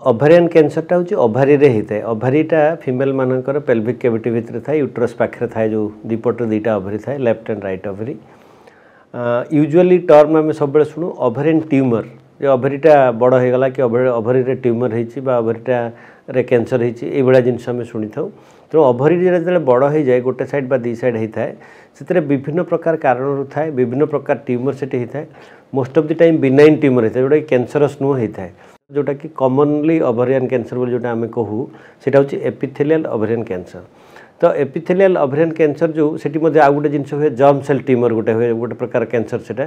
ओभारियन कैंसरटा हूँ ओभारी रे होता है। ओभारीटा फिमेल मानकर पेल्विक कैविटी भितर थाए यूट्रस पाखे थाए जो दीपट दुईटा ओभारी थाए left and right ovary. Usually term आम सब शुणु ओभारियन ट्यूमर जो ओभारीटा बड़ हो गला कि ओभारी रे ट्यूमर होती ओभारीटा रे कैंसर होती ये जिनस आम शुणी था। तेणु ओभारी जो बड़ हो जाए गोटे साइड बा दी साइड होता है से विभिन्न प्रकार कारण थाए विभिन्न प्रकार ट्यूमर से होता है। Most of the time benign tumour होता है जोटा कैंसरस नुह होता है जोटा कि कॉमनली ओभारियन कैंसर बोली जोटा आम कहूँ सेटा हूँ एपिथेलियल ओभारियन कैंसर। तो एपिथेलियल ओभारियन कैंसर जो सेठी मध्य आउ गोटे जिनस हुए जर्म सेल ट्यूमर गोटे हुए गोटे प्रकार कैंसर सेटा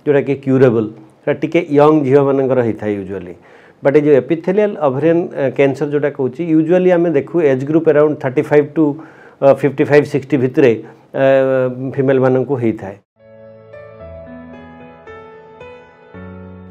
जोटा कि क्यूरेबल सेटा टिके यंग झील मानकर होता है यूजुअली। बट ये एपिथेलियल ओभारियन कैंसर जोटा कहूँ यूजुअली आम देखू एज ग्रुप अराउंड 35 to 55-60 भितर फिमेल मानक होता है।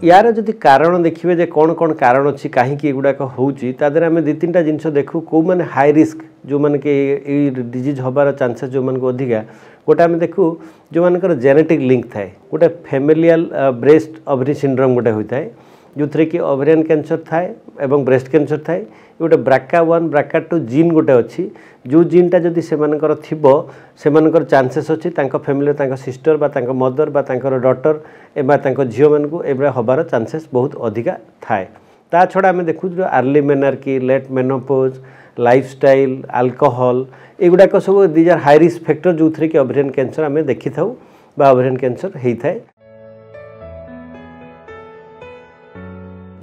यार जदि कारण देखिए जे कौन कौन कारण अच्छी कहीं एगुड़ाक होदर आम दी तीन जिनस देखू कौ मैंने हाई रिस्क जो मैंने कि डिजीज हबार चांसेस जो मानक अधिका गोटे आम देखू जो मानकर जेनेटिक लिंक थाए गोटे फेमिलियल ब्रेस्ट ओवरी सिंड्रोम गोटे होता है जो थे कि ओभारियन कैंसर थाए एवं ब्रेस्ट कैंसर थाए गोटे BRCA1 BRCA2 जीन गोटे अच्छी जो जीनटा जदि से मानकर चांसेस अच्छी फैमिली सिस्टर बा मदर बा डॉटर एवं झील मानक एभा हबार चांसेस बहुत अधिका थाए। ता छड़ा आम देखु जो early menarche late menopause lifestyle alcohol एगुड़ाक सब these are high risk factor जो थे कि ओभारियन कैंसर आम देखी था ओभारियन कैंसर होता है।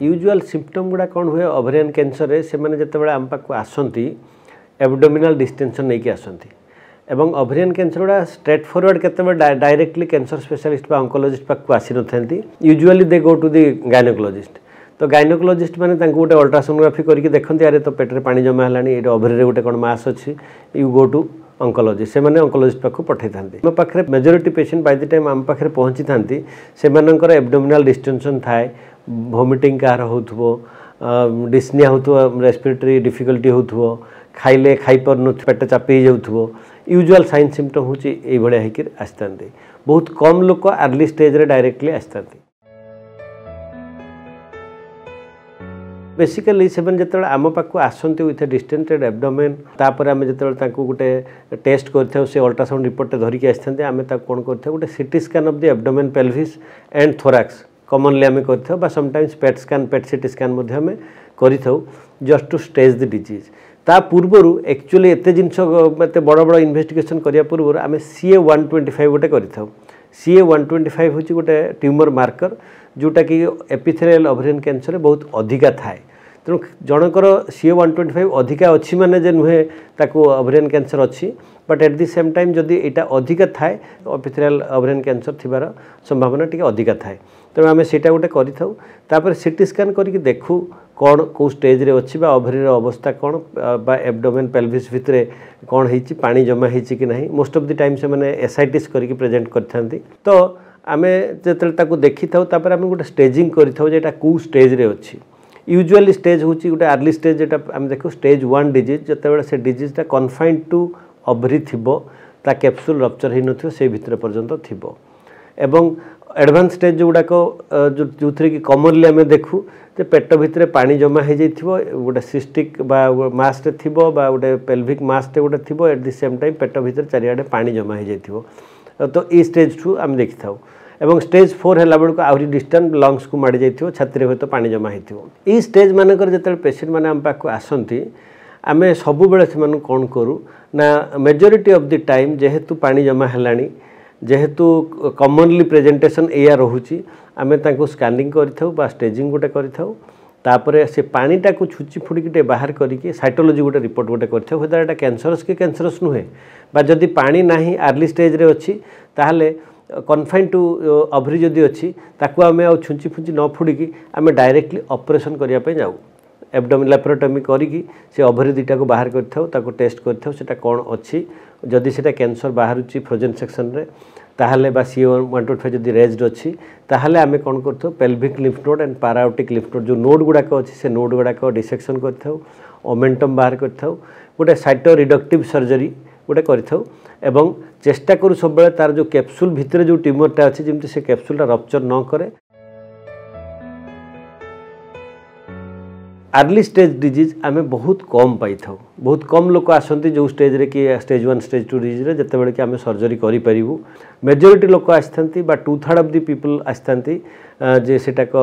यूजुअल सिम्पटम गुड़ा कौन हुए ओभारियन कैंसर से मैंने जिते आम पाक आसती एब्डोमिनाल डिस्टेंशन नहीं कि आसती एवं ओभारियन कैंसर गुड़ा स्ट्रेट फॉरवर्ड केते डायरेक्टली कैंसर स्पेशलिस्ट बा ऑन्कोलॉजिस्ट पाक आसी नथांती usually they go to the gynaecologist. तो गायनोकोलॉजिस्ट मैंने गोटे अल्ट्रासोनोग्राफी करके देखते अरे तो पेटर पानी जमा है ओभारी गोटे कौन मास अच्छी यू गो टू ऑन्कोलॉजिस्ट से मैंने ऑन्कोलॉजिस्ट पाक पठे था। मो पाखे majority patient by the time आम पाखे पहुँची था से एब्डोमिनाल डिस्टेंशन थाए वोमिटिंग कहार हो डिस्निया हो रेस्पिरेटरी डिफिकल्टी हो खाइले खाई पार पेट चापी जाऊ यूजुअल साइन सिम्पटम हूँ ये आसता बहुत कम लोक अर्ली स्टेज रे डायरेक्टली आसता। बेसिकली से जो आम पाक आसती विथ डिस्टेंटेड एब्डोमेन तापर आम जो गोटे टेस्ट कर अल्ट्रासाउंड रिपोर्ट धरिकी आसते आम कौन कर गोटे CT scan of the abdomen pelvis and thorax commonly आम कर sometimes PET scan PET CT scan कर just to stage the disease. ता पूर्वर एक्चुअली एत जिनस एत बड़ बड़ इन्वेस्टिगेशन करिया पूर्व आम CA-125 गोटे कर CA-125 हूँ गोटे ट्यूमर मार्कर जोटा कि एपिथेलियल ओभारियन कैंसर बहुत अधिका थाए। तेणु जनकर CA-125 अधिका अच्छी माने जे नुहे ताकू ओभारियन कैंसर अच्छी but at the same time जदि यहाँ अधिका थाए एपिथेलियल ओभारियन कैंसर थिबार संभावना टिके अधिका थाए। तेणु आम सेटा गोटे कर सीटी स्कैन करके देखू कौन कौ स्टेज रे अच्छी ओभारी अवस्था कौन बा एब्डोमेन पेल्विस भितर कौन होती पानी जमा होती कि नहीं। मोस्ट ऑफ द टाइम से मैंने एसआईटीस करके प्रेजेंट करथांती। तो आम जो देखी था आम गोटे स्टेजिंग कर कौ स्टेज रे अच्छी यूजुअली स्टेज हूँ गोटे अर्ली स्टेज जोटा आम देखो स्टेज 1 डिजीज जिते से डिजीजटा कन्फाइंड टू ओभारी थिबो ता कैप्सूल रप्चर हो न से भितर पर्यंत थिबो एवं एडवांस स्टेज जो गुड़ाक जो थे कि कॉमनली आम देखू तो पेट भितर पानी जमा हो गोटे सिस्टिक मासटे थी गोटे पेल्विक मासटे गोटे थी एट द सेम टाइम पेट भितर चारिआडे पानी जमा हो तो ये स्टेज 2 आम देखी था एवं स्टेज 4 है बेलू आहरी डिस्टेंस लंग्स को माड़ी जाइए छाती में तो पानी जमा हो स्टेज मानकर जो पेशेंट मैंने आम पाक आसती आम सबु से कौन करूँ ना मेजोरिटी ऑफ द टाइम जेहेतु पानी जमा है जेहेतु कॉमनली प्रेजेंटेशन या रोचे आम स्कानिंग कर स्टेजिंग गोटे कर से पानीटा को छुची फुड़की बाहर करके साइटोलॉजी गोटे रिपोर्ट गोटे कर एटा कैंसरस कि कैंसरस नुहे बा जदि पानी नहीं अर्ली स्टेज रे अच्छी ताहले कन्फाइन टू ओभारी जदि अच्छी ताकू आम आ छुंची फुंची न फुड़की आम डायरेक्टली ऑपरेशन करने जाऊ एब्डोमिन लैप्रोटमी करी से ओभारी दुईटा को बाहर कर टेस्ट कर कौन अच्छी जदि से कैंसर बाहर फ्रोजेन सेक्शन रे ताहले बा CA-125 जदि रेज्ड अच्छी ताहले आम कौन कर pelvic lymph node and para aortic lymph node जो नोड गुड़ाक अच्छी से नोड गुड़ाक डिसेक्शन कर ओमेंटम बाहर कर गोटे साइटो रिडक्टिव सर्जरी गोटे कर चेष्टा करूँ सब तार जो कैप्सूल भितर जो ट्यूमरटा अच्छी जमी से कैप्सूलटा रप्चर न करे। अर्ली स्टेज डिजीज आम बहुत कम पाई था बहुत कम लोक आसती जो स्टेज रे कि स्टेज 1 स्टेज 2 डिजीज जिते बड़े कि आम सर्जरी करूँ मेजोरिटी लोक आसता 2/3 ऑफ द पीपल आसता जे सेटाक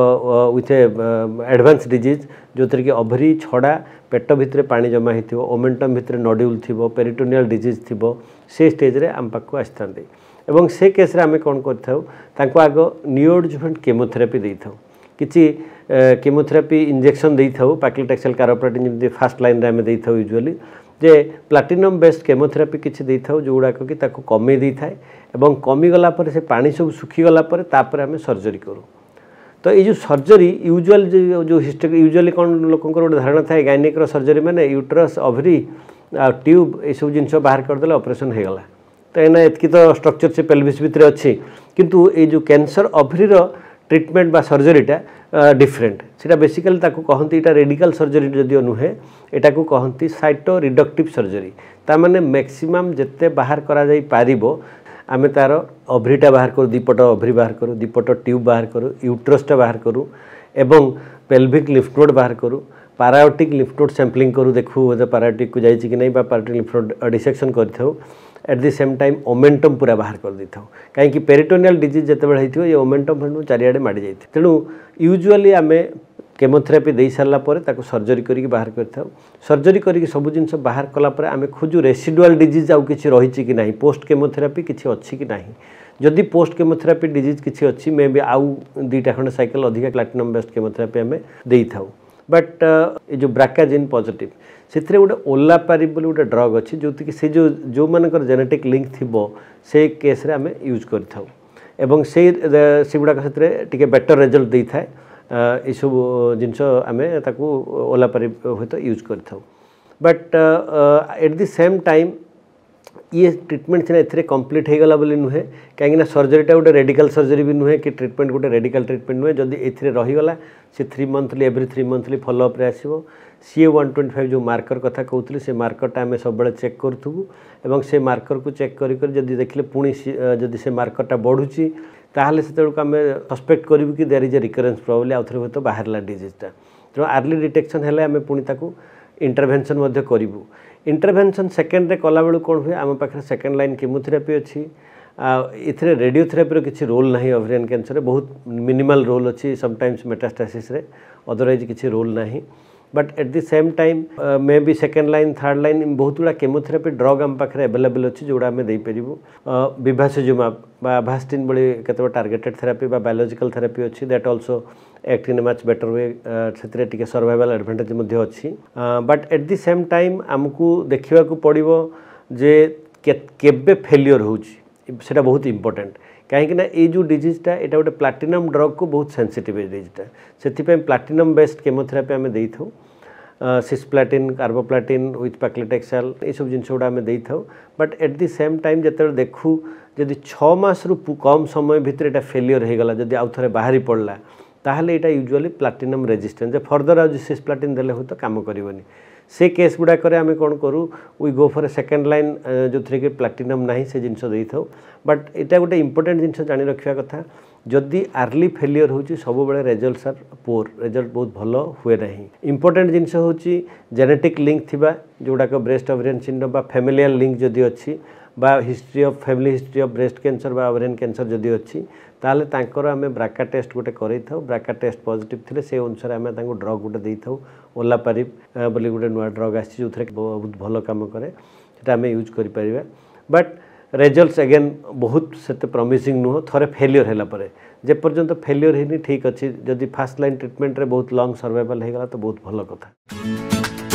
विथ एडवांस डिजीज जो थी कि ओभरी छड़ा पेट भितर पानी जमा हो ओमेंटम भितर नड्यूल थी पेरिटोनियल डिजीज थी से स्टेज रे आम पाक आसता एवं से केस आम कौन कर आग नियोडजुवेंट केमोथेरापी दे था किसी केमोथेरापी इंजेक्शन दे था पैक्लिटैक्सेल कार्बोप्लाटिन जमी फास्ट लाइन रे आम दे था यूजुअली जे प्लाटिनम बेस्ड केमोथेरापी किसी दे था जो गुड़ाक कि कमे दे थाए एवं कमीगला से पानी सब सुखीगला आम सर्जरी करूँ तो ये जो सर्जरी यूजुअल जो हिस्ट्री यूजुअली कौन लोक गोटे धारणा थाए गायनिक सर्जरी मैंने यूट्रस ओवरी ट्यूब ये सब जिन बाहर करदे ऑपरेशन हो गला तो एना एतकी तो स्ट्रक्चर से पेल्विस भितर अच्छी किंतु ये जो कैंसर ओवरी ट्रिटमेंट बा सर्जरीटा डिफरेंट से बेसिकली कहती यहाँ रेडिकल सर्जरी जदिव नुहे यहाँ को कहती साइटो रिडक्टिव सर्जरी ताने मैक्सिमम जिते बाहर करा पारिबो आमे तार ओभरीटा बाहर करूँ दीपट ओभरी बाहर करूँ दीपट ट्यूब बाहर करूँ यूट्रसटा बाहर करूँ एवं पेल्विक लिम्फ नोड बाहर करूँ पारायोटिक लिम्फ नोड सैंपलिंग करूँ देखू पारायोटिक को जाइए कि नहीं पारायोटिक लिम्फ नोड डिसेक्शन कर at the same time omentum पूरा बाहर कर दी था कहीं पेरिटोनियल डिजीज जिते होती ये ओमेंटम चारिआडे माड़ी जाए तेणु यूजुअली आम केमोथेरापी दे सारापर सर्जरी करके बाहर कर सर्जरी करके सब जिन बाहर कलापर आम खोजु रेसिडुआल डिजीज आउ कि रही कि नहीं पोस्ट केमोथेरापी किसी अच्छी कि नहीं जदि पोस्ट केमोथेरापी डिजीज किसी अच्छी मे बी आउ 2टा खंड साइकेल अधिक प्लाटिनम बेस्ड केमोथेरापी आम दे था बट ये जो ब्राकाजिन पॉजिटिव से गोटे ओलापारिब बोली गोटे ड्रग अच्छी जो कि से जो मानकर जेनेटिक लिंक थी से केस रे आम यूज कर से गुड़ाक से बेटर रिजल्ट दे था ये सब जिनस आम ओलापारिब हूँ तो यूज कर but at the same time ये ट्रिटमेंट सीना ए कम्प्लीट हो गला बोली नुहे कहीं सर्जरीटा गोटे रेडिकल सर्जरी भी नुहे कि ट्रिटमेंट गोटे रेडिकल ट्रिटमेंट नुहे जदि ए रहीगला सी 3 मंथली एवरी 3 मंथली फॉलोअप आसो CA-125 जो मार्कर कथा कहते से मार्करटा आम सब चेक करूँ एवं से मार्कर को चेक कर देखिले पुणी जदि से मार्करटा बढ़ुची ताहले से आम सस्पेक्ट करूँ कि देयर इज ए रिकरेन्स प्रोबेबली आउ थे तो बाहर डिजीजटा तेणु आर्ली डिटेक्शन है आम पुणी इंटरवेंशन करूँ इंटरवेंशन सेकेंड रे कला बेलू कौन हुए आम पाखे सेकेंड लाइन केमोथेरापी अच्छी इथे रेडियोथेरापी किसी रोल ना ओवरियन कैंसर बहुत मिनिमल रोल अच्छी समटाइम्स मेटास्टासिस रे अदरवाइज किसी रोल ना but at the same time may be second line third line बहुत गुड़ा केमोथेरापी ड्रग आम पाखे अवेलेबल अच्छी जोड़ा आम देपरू विभासिजुमाब बा भास्टिन भली केते टार्गेटेड थेरापी बा बायोलॉजिकल थेरापी अच्छी that also act in much better way से सर्वाइवल एडवांटेज अच्छी but at the same time आमको देखा पड़ो जे केबे फेलियर होटा बहुत इंपोर्टेंट कहीं ये जो डिजीजटा यहाँ गोटे प्लाटिनम ड्रग को बहुत सेंसिटिव डिजीजटा से प्लाटिनम बेस्ड केमोथेरापी आम दे था सिस्प्लाटिन कार्बोप्लाटिन विथ पैक्लिटैक्सेल ये सब जिन गुड़ा आम दे था but at the same time जो देखू जदि 6 मास रु कम समय भितर यहाँ फेलियर हो गला जदि आउ थे बाहरी पड़ला ताहले यहाँ यूजुअली प्लाटिनम रेजिस्टेंस फर्दर आज सिस्प्लाटिन देले हो तो काम करनी से केस गुड़ाक आम कौन करूँ we go for a second line जो थी कि प्लाटिनम ना से जिनस दे था बट यहाँ गोटे इंपोर्टेंट जिनस जानी रखा कथा जदि आर्ली फेलियर हो सब बड़े रिजल्ट्स आर पोर रिजल्ट बहुत भल हुए ना इंपोर्टेंट जिनस हूँ जेनेटिक लिंक थिबा जोड़ाक ब्रेस्ट ओवरियन सिंड्रोम बा फैमिलियल लिंक जदि अच्छी बा history of family history of breast cancer बा ओवरियन कैंसर जदि अच्छी ताले तांकर आम ब्राका टेस्ट गोटे कर ब्राका टेस्ट पॉजिटिव थिले से अनुसार आम ड्रग गोटे दे था ओलापारिब बोली गोटे नुआ ड्रग आसी जो बहुत भल काम करे सेटा आम यूज कर बट रिजल्ट्स अगेन बहुत से प्रमिसिंग नुह थे फेलियर है जेपर्यंत फेलियर होनी ठीक अच्छी जदि फास्ट लाइन ट्रिटमेंट रे बहुत लॉन्ग सर्वाइवल हो गला तो बहुत भल कथा।